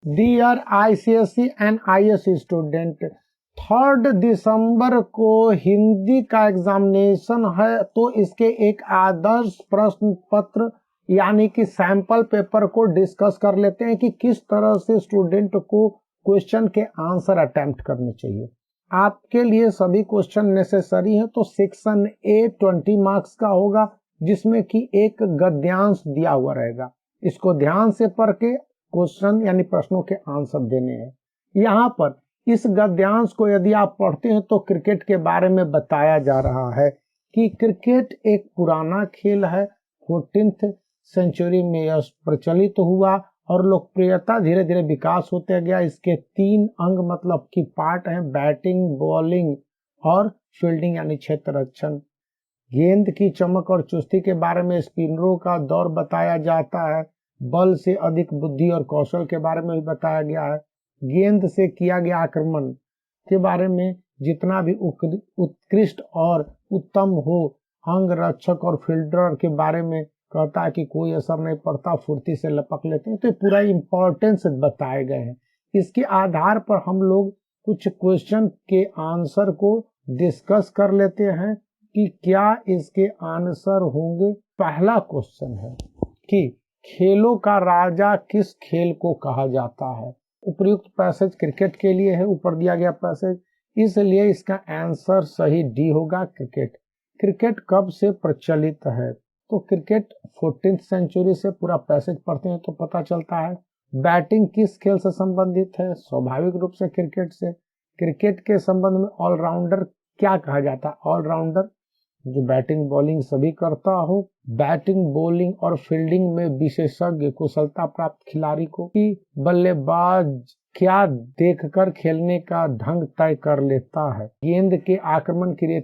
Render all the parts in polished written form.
Dear ICSE and ISC student, 3 दिसंबर को हिंदी का एग्जामिनेशन है, तो इसके एक आदर्श प्रश्न पत्र यानी कि सैंपल पेपर को डिस्कस कर लेते हैं कि किस तरह से स्टूडेंट को क्वेश्चन के आंसर अटेम्प्ट करने चाहिए। आपके लिए सभी क्वेश्चन नेसेसरी है। तो सेक्शन ए 20 मार्क्स का होगा, जिसमें कि एक गद्यांश दिया हुआ रहेगा। इसको ध्यान से पढ़ के क्वेश्चन यानी प्रश्नों के आंसर देने हैं। यहाँ पर इस गद्यांश को यदि आप पढ़ते हैं तो क्रिकेट के बारे में बताया जा रहा है कि क्रिकेट एक पुराना खेल है। 14th सेंचुरी में यह प्रचलित हुआ और लोकप्रियता धीरे धीरे विकास होते गया। इसके 3 अंग मतलब कि पार्ट हैं, बैटिंग, बॉलिंग और फील्डिंग यानी क्षेत्र रक्षण। गेंद की चमक और चुस्ती के बारे में स्पिनरों का दौर बताया जाता है। बल से अधिक बुद्धि और कौशल के बारे में भी बताया गया है। गेंद से किया गया आक्रमण के बारे में जितना भी उत्कृष्ट और उत्तम हो, अंग रक्षक और फील्डर के बारे में कहता है कि कोई असर नहीं पड़ता, फुर्ती से लपक लेते हैं। तो पूरा इंपॉर्टेंस बताए गए हैं। इसके आधार पर हम लोग कुछ क्वेश्चन के आंसर को डिस्कस कर लेते हैं कि क्या इसके आंसर होंगे। पहला क्वेश्चन है कि खेलों का राजा किस खेल को कहा जाता है। उपयुक्त पैसेज क्रिकेट के लिए है, ऊपर दिया गया पैसेज, इसलिए इसका आंसर सही डी होगा, क्रिकेट। क्रिकेट कब से प्रचलित है, तो क्रिकेट 14th सेंचुरी से। पूरा पैसेज पढ़ते हैं तो पता चलता है। बैटिंग किस खेल से संबंधित है, स्वाभाविक रूप से क्रिकेट से। क्रिकेट के संबंध में ऑलराउंडर क्या कहा जाता है, ऑलराउंडर जो बैटिंग बॉलिंग सभी करता हो। बैटिंग बॉलिंग और फील्डिंग में विशेषज्ञ कुशलता प्राप्त खिलाड़ी को कि बल्लेबाज क्या देखकर खेलने का ढंग तय कर लेता है। गेंद के आक्रमण की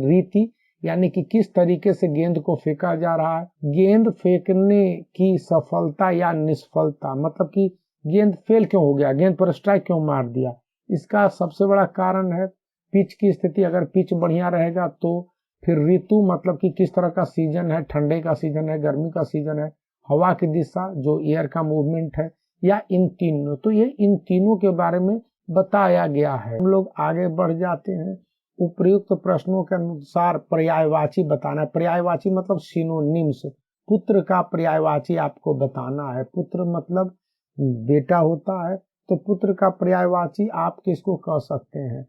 रीति यानी कि किस तरीके से गेंद को फेंका जा रहा है। गेंद फेंकने की सफलता या निष्फलता मतलब कि गेंद फेल क्यों हो गया, गेंद पर स्ट्राइक क्यों मार दिया, इसका सबसे बड़ा कारण है पिच की स्थिति। अगर पिच बढ़िया रहेगा तो फिर ऋतु मतलब कि किस तरह का सीजन है, ठंडे का सीजन है, गर्मी का सीजन है, हवा की दिशा जो एयर का मूवमेंट है, या इन तीनों। तो ये इन तीनों के बारे में बताया गया है। हम लोग आगे बढ़ जाते हैं। उपयुक्त प्रश्नों के अनुसार पर्यायवाची बताना है। पर्यायवाची मतलब सिनोनिम्स। पुत्र का पर्यायवाची आपको बताना है। पुत्र मतलब बेटा होता है, तो पुत्र का पर्यायवाची आप किसको कह सकते हैं।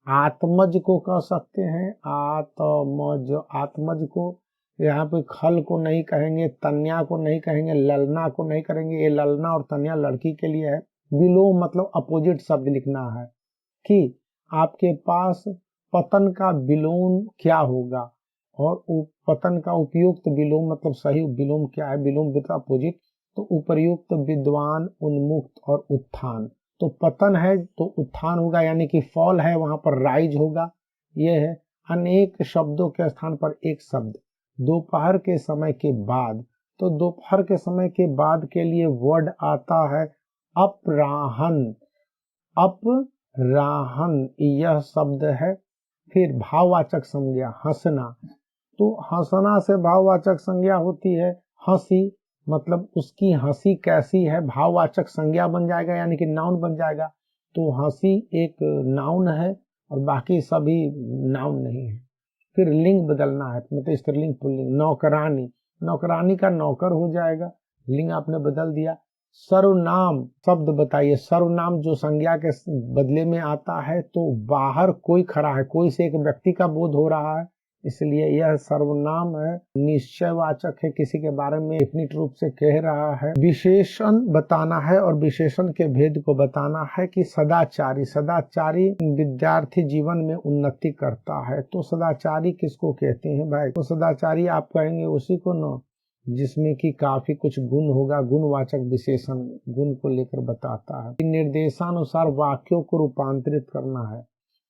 आत्मज को कह सकते हैं, आत्मज। आत्मज को यहाँ पे खल को नहीं कहेंगे, तन्या को नहीं कहेंगे, ललना को नहीं करेंगे। ये ललना और तन्या लड़की के लिए है। विलोम मतलब अपोजिट शब्द लिखना है कि आपके पास पतन का विलोम क्या होगा, और पतन का उपयुक्त विलोम मतलब सही विलोम क्या है, विलोम विद अपोजिट। तो उपयुक्त, विद्वान, उन्मुक्त और उत्थान। तो पतन है तो उत्थान होगा, यानी कि फॉल है वहां पर राइज होगा। यह है अनेक शब्दों के स्थान पर एक शब्द। दोपहर के समय के बाद, तो दोपहर के समय के बाद के लिए वर्ड आता है अपराहन। अपराहन यह शब्द है। फिर भाववाचक संज्ञा हंसना, तो हंसना से भाववाचक संज्ञा होती है हंसी, मतलब उसकी हंसी कैसी है, भाववाचक संज्ञा बन जाएगा यानी कि नाउन बन जाएगा। तो हंसी एक नाउन है और बाकी सभी नाउन नहीं है। फिर लिंग बदलना है, मतलब स्त्रीलिंग पुल्लिंग। नौकरानी, नौकरानी का नौकर हो जाएगा, लिंग आपने बदल दिया। सर्वनाम शब्द बताइए। सर्वनाम जो संज्ञा के बदले में आता है, तो बाहर कोई खड़ा है, कोई से एक व्यक्ति का बोध हो रहा है, इसलिए यह सर्वनाम है। निश्चयवाचक है, किसी के बारे में डेफिनिट रूप से कह रहा है। विशेषण बताना है और विशेषण के भेद को बताना है कि सदाचारी, सदाचारी विद्यार्थी जीवन में उन्नति करता है। तो सदाचारी किसको कहते हैं भाई, तो सदाचारी आप कहेंगे उसी को न जिसमें कि काफी कुछ गुण होगा। गुणवाचक विशेषण गुण को लेकर बताता है। निर्देशानुसार वाक्यों को रूपांतरित करना है,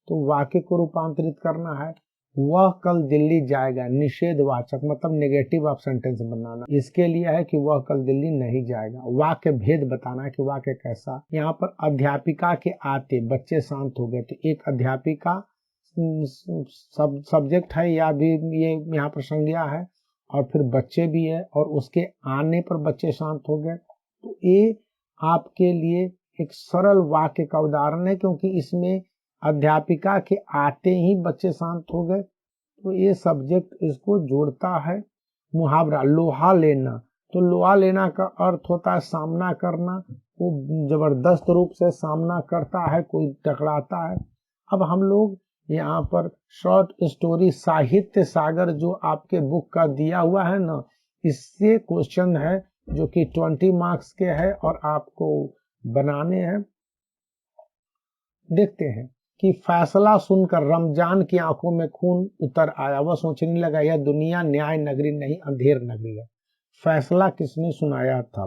तो वाक्य को रूपांतरित करना है। वह कल दिल्ली जाएगा, निषेधवाचक मतलब नेगेटिव ऑफ सेंटेंस बनाना। इसके लिए है कि वह कल दिल्ली नहीं जाएगा। वाक्य भेद बताना है कि वाक्य कैसा। यहाँ पर अध्यापिका के आते बच्चे शांत हो गए, तो एक अध्यापिका सब्जेक्ट है या भी ये यहाँ पर संज्ञा है, और फिर बच्चे भी है, और उसके आने पर बच्चे शांत हो गए। तो ये आपके लिए एक सरल वाक्य का उदाहरण है, क्योंकि इसमें अध्यापिका के आते ही बच्चे शांत हो गए, तो ये सब्जेक्ट इसको जोड़ता है। मुहावरा लोहा लेना, तो लोहा लेना का अर्थ होता है सामना करना, वो जबरदस्त रूप से सामना करता है, कोई टकराता है। अब हम लोग यहाँ पर शॉर्ट स्टोरी साहित्य सागर जो आपके बुक का दिया हुआ है ना, इससे क्वेश्चन है जो कि 20 मार्क्स के है और आपको बनाने हैं। देखते हैं कि फैसला सुनकर रमजान की आंखों में खून उतर आया, वह सोचने लगा यह दुनिया न्याय नगरी नहीं अंधेर नगरी है। फैसला किसने सुनाया था?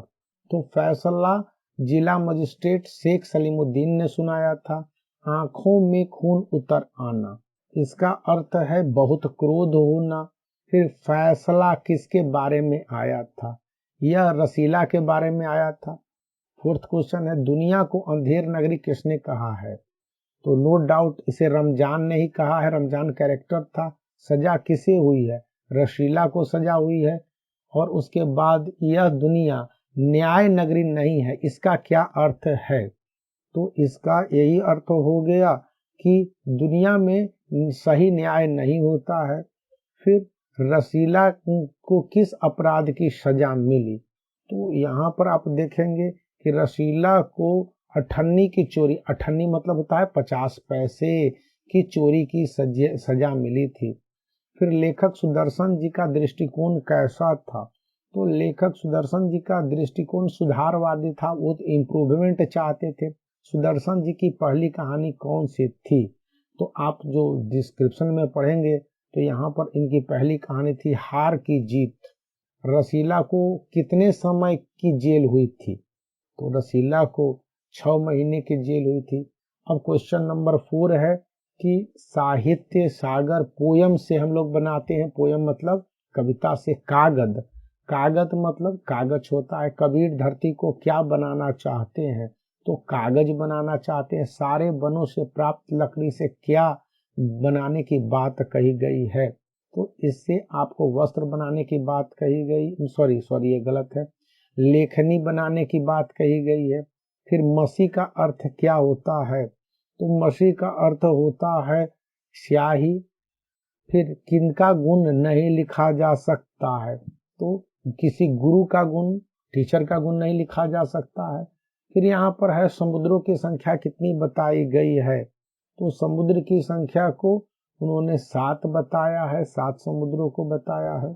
तो फैसला जिला मजिस्ट्रेट शेख सलीमुद्दीन ने सुनाया था। आंखों में खून उतर आना, इसका अर्थ है बहुत क्रोध होना। फिर फैसला किसके बारे में आया था? यह रसीला के बारे में आया था। फोर्थ क्वेश्चन है दुनिया को अंधेर नगरी किसने कहा है? तो नो डाउट इसे रमजान ने ही कहा है, रमजान कैरेक्टर था। सजा किसे हुई है? रशीला को सजा हुई है। और उसके बाद यह दुनिया न्याय नगरी नहीं है, इसका क्या अर्थ है? तो इसका यही अर्थ हो गया कि दुनिया में सही न्याय नहीं होता है। फिर रसीला को किस अपराध की सजा मिली? तो यहाँ पर आप देखेंगे कि रसीला को अठन्नी की चोरी, अठन्नी मतलब होता है 50 पैसे की चोरी की सजा मिली थी। फिर लेखक सुदर्शन जी का दृष्टिकोण कैसा था? तो लेखक सुदर्शन जी का दृष्टिकोण सुधारवादी था, वो तो इम्प्रूवमेंट चाहते थे। सुदर्शन जी की पहली कहानी कौन सी थी? तो आप जो डिस्क्रिप्शन में पढ़ेंगे तो यहाँ पर इनकी पहली कहानी थी हार की जीत। रसीला को कितने समय की जेल हुई थी? तो रसीला को 6 महीने की जेल हुई थी। अब क्वेश्चन नंबर 4 है कि साहित्य सागर पोयम से हम लोग बनाते हैं, पोयम मतलब कविता से। कागज, कागज मतलब कागज होता है। कबीर धरती को क्या बनाना चाहते हैं? तो कागज बनाना चाहते हैं। सारे वनों से प्राप्त लकड़ी से क्या बनाने की बात कही गई है? तो इससे आपको वस्त्र बनाने की बात कही गई, सॉरी ये गलत है, लेखनी बनाने की बात कही गई है। फिर मसी का अर्थ क्या होता है? तो मसी का अर्थ होता है स्याही। फिर किनका गुण नहीं लिखा जा सकता है? तो किसी गुरु का गुण, टीचर का गुण नहीं लिखा जा सकता है। फिर यहाँ पर है समुद्रों की संख्या कितनी बताई गई है? तो समुद्र की संख्या को उन्होंने 7 बताया है, 7 समुद्रों को बताया है।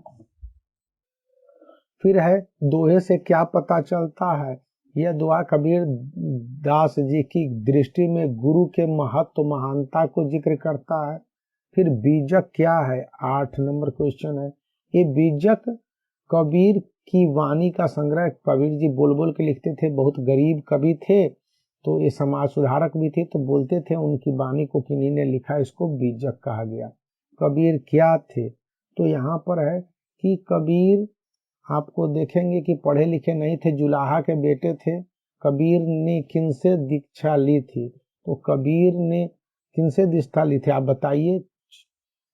फिर है दोहे से क्या पता चलता है? यह दोहा कबीर दास जी की दृष्टि में गुरु के महत्व महानता को जिक्र करता है। फिर बीजक क्या है? 8 नंबर क्वेश्चन है। ये बीजक कबीर की वाणी का संग्रह, कबीर जी बोल बोल के लिखते थे, बहुत गरीब कवि थे, तो ये समाज सुधारक भी थे, तो बोलते थे, उनकी वाणी को किन्हीं ने लिखा, इसको बीजक कहा गया। कबीर क्या थे? तो यहाँ पर है कि कबीर आपको देखेंगे कि पढ़े लिखे नहीं थे, जुलाहा के बेटे थे। कबीर ने किनसे दीक्षा ली थी? तो कबीर ने किनसे दीक्षा ली थी, आप बताइए।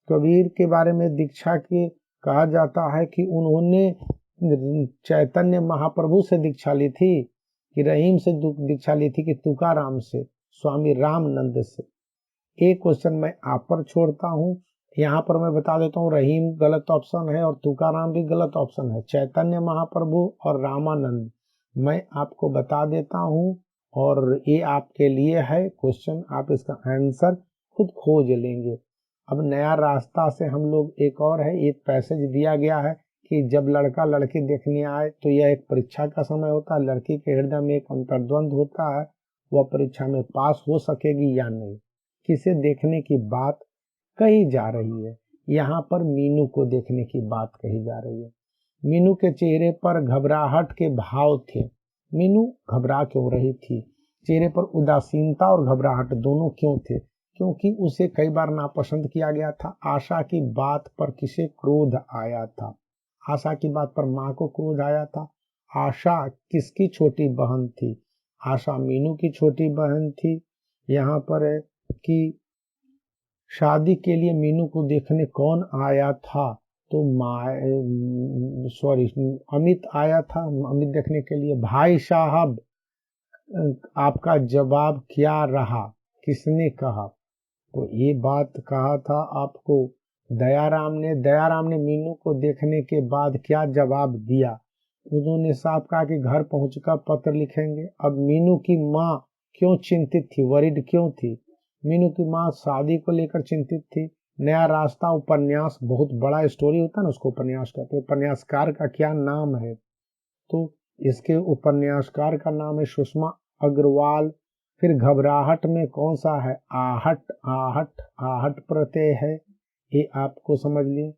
कबीर के बारे में दीक्षा की कहा जाता है कि उन्होंने चैतन्य महाप्रभु से दीक्षा ली थी, कि रहीम से दीक्षा ली थी, कि तुकाराम से, स्वामी रामानंद से। एक क्वेश्चन मैं आप पर छोड़ता हूँ, यहाँ पर मैं बता देता हूँ, रहीम गलत ऑप्शन है और तुकाराम भी गलत ऑप्शन है। चैतन्य महाप्रभु और रामानंद मैं आपको बता देता हूँ, और ये आपके लिए है क्वेश्चन, आप इसका आंसर खुद खोज लेंगे। अब नया रास्ता से हम लोग एक और है, एक पैसेज दिया गया है कि जब लड़का लड़की देखने आए तो यह एक परीक्षा का समय होता है। लड़की के हृदय में एक अंतर्द्वंद होता है, वह परीक्षा में पास हो सकेगी या नहीं, किसे देखने की बात कही जा रही है? यहाँ पर मीनू को देखने की बात कही जा रही है। मीनू के चेहरे पर घबराहट के भाव थे। मीनू घबरा क्यों रही थी? चेहरे पर उदासीनता और घबराहट दोनों क्यों थे? क्योंकि उसे कई बार नापसंद किया गया था। आशा की बात पर किसे क्रोध आया था? आशा की बात पर माँ को क्रोध आया था। आशा किसकी छोटी बहन थी? आशा मीनू की छोटी बहन थी। यहाँ पर है कि शादी के लिए मीनू को देखने कौन आया था? तो अमित आया था, अमित देखने के लिए। भाई साहब आपका जवाब क्या रहा, किसने कहा? तो ये बात कहा था आपको दयाराम ने मीनू को देखने के बाद क्या जवाब दिया? उन्होंने साफ कहा कि घर पहुंचकर पत्र लिखेंगे। अब मीनू की माँ क्यों चिंतित थी, वरिड क्यों थी? मीनू की माँ शादी को लेकर चिंतित थी। नया रास्ता उपन्यास बहुत बड़ा स्टोरी होता है ना, उसको उपन्यास कहते हैं। उपन्यासकार का क्या नाम है? तो इसके उपन्यासकार का नाम है सुषमा अग्रवाल। फिर घबराहट में कौन सा है? आहट, आहट, आहट प्रत्यय है, ये आपको समझ लिए।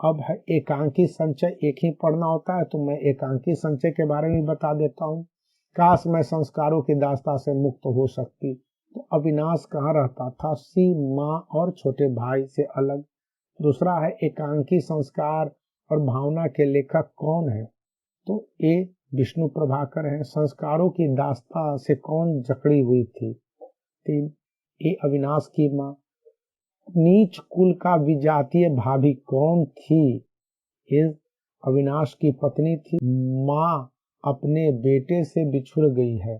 अब है एकांकी संचय, एक ही पढ़ना होता है तो मैं एकांकी संचय के बारे में बता देता हूँ। काश मैं संस्कारों की दास्ता से मुक्त हो सकती। तो अविनाश कहाँ रहता था? सी माँ और छोटे भाई से अलग। दूसरा है एकांकी संस्कार और भावना के लेखक कौन है? तो ए विष्णु प्रभाकर हैं। संस्कारों की दास्ता से कौन जकड़ी हुई थी? 3, ए अविनाश की माँ। नीच कुल का विजातीय भाभी कौन थी? ए अविनाश की पत्नी थी। माँ अपने बेटे से बिछुड़ गई है,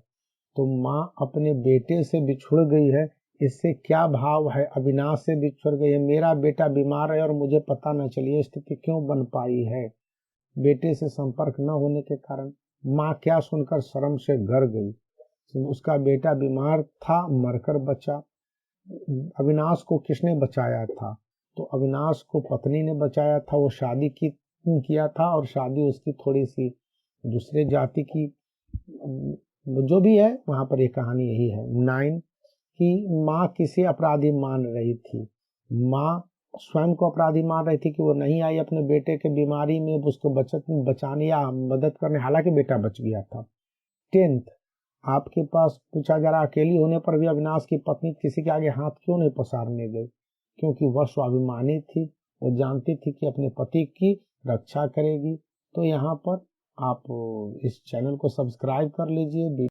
तो माँ अपने बेटे से बिछुड़ गई है, इससे क्या भाव है? अविनाश से बिछुड़ गई है, मेरा बेटा बीमार है और मुझे पता न चली, स्थिति क्यों बन पाई है? बेटे से संपर्क न होने के कारण। माँ क्या सुनकर शर्म से घर गई? उसका बेटा बीमार था, मरकर बचा। अविनाश को किसने बचाया था? तो अविनाश को पत्नी ने बचाया था। वो शादी की किया था और शादी उसकी थोड़ी सी दूसरे जाति की, जो भी है वहां पर एक कहानी यही है। 9 कि माँ किसे अपराधी मान रही थी? माँ स्वयं को अपराधी मान रही थी कि वो नहीं आई अपने बेटे के बीमारी में उसको बचाने या मदद करने, हालांकि बेटा बच गया था। 10th, आपके पास पूछा जा रहा अकेली होने पर भी अविनाश की पत्नी किसी के आगे हाथ क्यों नहीं पसारने गई? क्योंकि वह स्वाभिमानी थी, वो जानती थी कि अपने पति की रक्षा करेगी। तो यहाँ पर आप इस चैनल को सब्सक्राइब कर लीजिए।